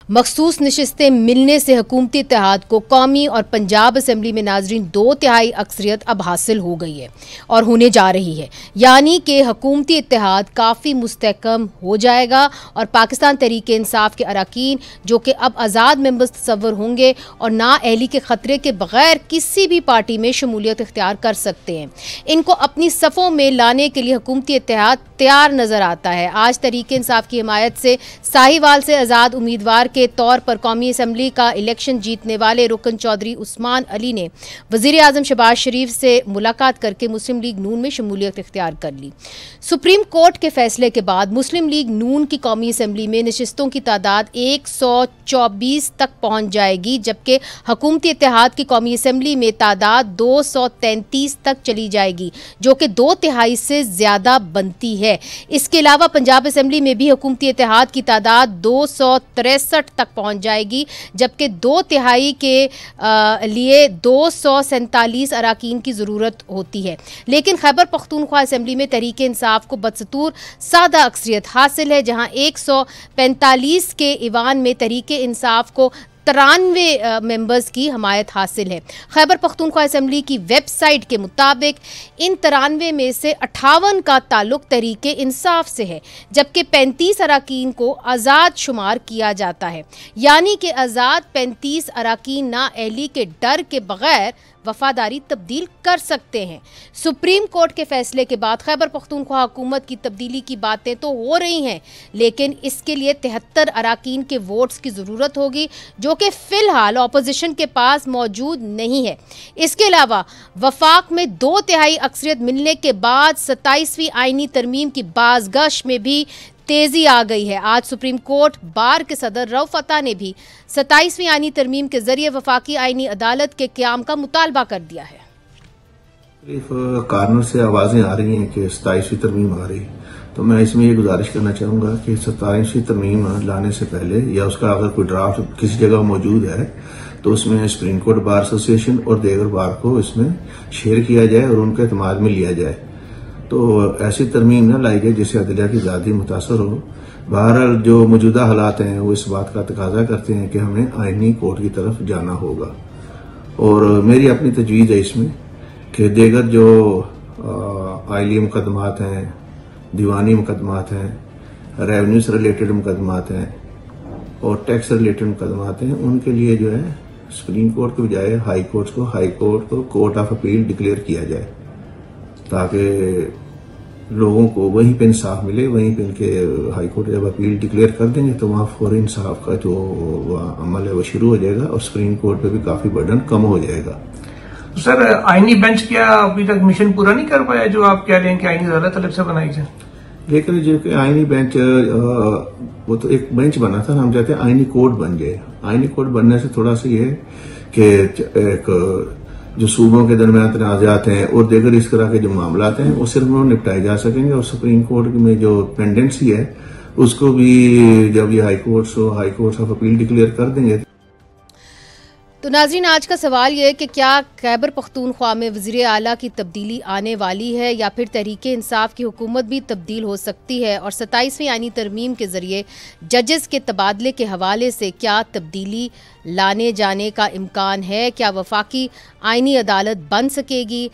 मखसूस नशिस्तें मिलने से हुकूमती इत्तेहाद को कौमी और पंजाब असम्बली में नाजरीन 2/3 अक्सरियत अब हासिल हो गई है और होने जा रही है, यानी कि हुकूमती इत्तेहाद काफ़ी मुस्तहकम हो जाएगा और पाकिस्तान तहरीक इंसाफ के अरकान जो कि अब आज़ाद मेंबर्स तस्वर होंगे और नाअहली के ख़तरे के बगैर किसी भी पार्टी में शमूलियत इख्तियार कर सकते हैं। इनको अपनी सफ़ों में लाने के लिए हुकूमती इत्तेहाद तैयार नज़र आता है। आज तहरीक इंसाफ की हिमायत से साहिवाल से आज़ाद उम्मीदवार के तौर पर कौमी असम्बली का इलेक्शन जीतने वाले रुकन चौधरी उस्मान अली ने वज़ीर आज़म शहबाज शरीफ से मुलाकात करके मुस्लिम लीग नून में शमूलियत इख्तियार कर ली। सुप्रीम कोर्ट के फैसले के बाद मुस्लिम लीग नून की कौमी असम्बली में नशिस्तों की तादाद 124 तक पहुँच जाएगी, जबकि हुकूमती इत्तेहाद की कौमी असम्बली में तादाद 233 तक चली जाएगी, जो कि 2/3 से ज़्यादा बनती है। इसके अलावा पंजाब असम्बली में भी हुकूमती इत्तेहाद की तादाद 263 तक पहुंच जाएगी, जबकि 2/3 के लिए 247 अरकान की ज़रूरत होती है। लेकिन खैबर पख्तूनख्वा असम्बली में तहरीक इंसाफ को बदस्तूर सादा अक्सरियत हासिल है, जहां 145 के ईवान में तहरीक इंसाफ को 93 मेंबर्स की हमायत हासिल है। खैबर पख्तूनख्वा असम्बली की वेबसाइट के मुताबिक इन 93 में से 58 का ताल्लुक तहरीक इंसाफ से है, जबकि 35 अरकान को आज़ाद शुमार किया जाता है, यानी कि आज़ाद 35 अरकान नाअहली के डर के बगैर वफादारी तब्दील कर सकते हैं। सुप्रीम कोर्ट के फैसले के बाद खैबर पख्तूनख्वा हुकूमत की तब्दीली की बातें तो हो रही हैं, लेकिन इसके लिए 73 अरकान के वोट्स की ज़रूरत होगी, जो कि फ़िलहाल अपोजिशन के पास मौजूद नहीं है। इसके अलावा वफाक में 2/3 अक्सरियत मिलने के बाद 27वीं आइनी तरमीम की बाज़गश में भी तेज़ी आ गई है। आज सुप्रीम कोर्ट बार के सदर रऊफ अता ने भी 27वीं आइनी तरमीम के जरिए वफाकी आइनी अदालत के क़याम का मुतालबा कर दिया है। कार्नर से आवाज़ें आ रही हैं कि 27वीं तरमीम आ रही, तो मैं इसमें ये गुजारिश करना चाहूँगा कि 27वीं तरमीम लाने से पहले या उसका अगर कोई ड्राफ्ट किसी जगह मौजूद है तो उसमें सुप्रीम कोर्ट बार एसोसिएशन और दीगर बार को इसमें शेयर किया जाए और उनके एतमाद में लिया जाए। तो ऐसी तरमीम न लाई जाए जिससे अदलिया की आज़ादी मुतासर हो। बहरहाल जो मौजूदा हालात हैं वो इस बात का तकाजा करते हैं कि हमें आइनी कोर्ट की तरफ जाना होगा, और मेरी अपनी तजवीज़ है इसमें कि दीगर जो आइली मुकदमात हैं, दीवानी मुकदमात हैं, रेवेन्यू से रिलेटेड मुकदमात हैं और टैक्स से रिलेटेड मुकदमात हैं, उनके लिए जो है सुप्रीम कोर्ट के बजाय हाई कोर्ट को कोर्ट ऑफ अपील डिक्लेयर किया जाए, ताकि लोगों को वहीं पे इंसाफ मिले। वहीं पे इनके हाई कोर्ट जब अपील डिक्लेयर कर देंगे तो वहाँ फौरी इंसाफ का जो अमल है वो शुरू हो जाएगा और सुप्रीम कोर्ट पे भी काफी बर्डन कम हो जाएगा। सर, आईनी बेंच क्या अभी तक मिशन पूरा नहीं कर पाया जो आप कह रहे हैं कि आईनी अदालत अलग से बनाई जाए? लेकिन जो कि आईनी बेंच वो तो एक बेंच बना था, हम चाहते हैं आईनी कोर्ट बन जाए। आईनी कोर्ट बनने से थोड़ा सा ये कि एक जो सूबों के दरमियान तनाज़ात हैं और दीगर इस तरह के जो मामला हैं वो सिर्फ निपटाए जा सकेंगे, और सुप्रीम कोर्ट में जो पेंडेंसी है उसको भी जब ये high court of appeal declare कर देंगे। तो नाज़रीन, आज का सवाल यह है कि क्या खैबर पख्तूनख्वा में वज़ीर आला की तब्दीली आने वाली है या फिर तहरीक इंसाफ की हुकूमत भी तब्दील हो सकती है, और 27वीं आइनी तरमीम के ज़रिए जजेस के तबादले के हवाले से क्या तब्दीली लाने जाने का इम्कान है? क्या वफाकी आइनी अदालत बन सकेगी?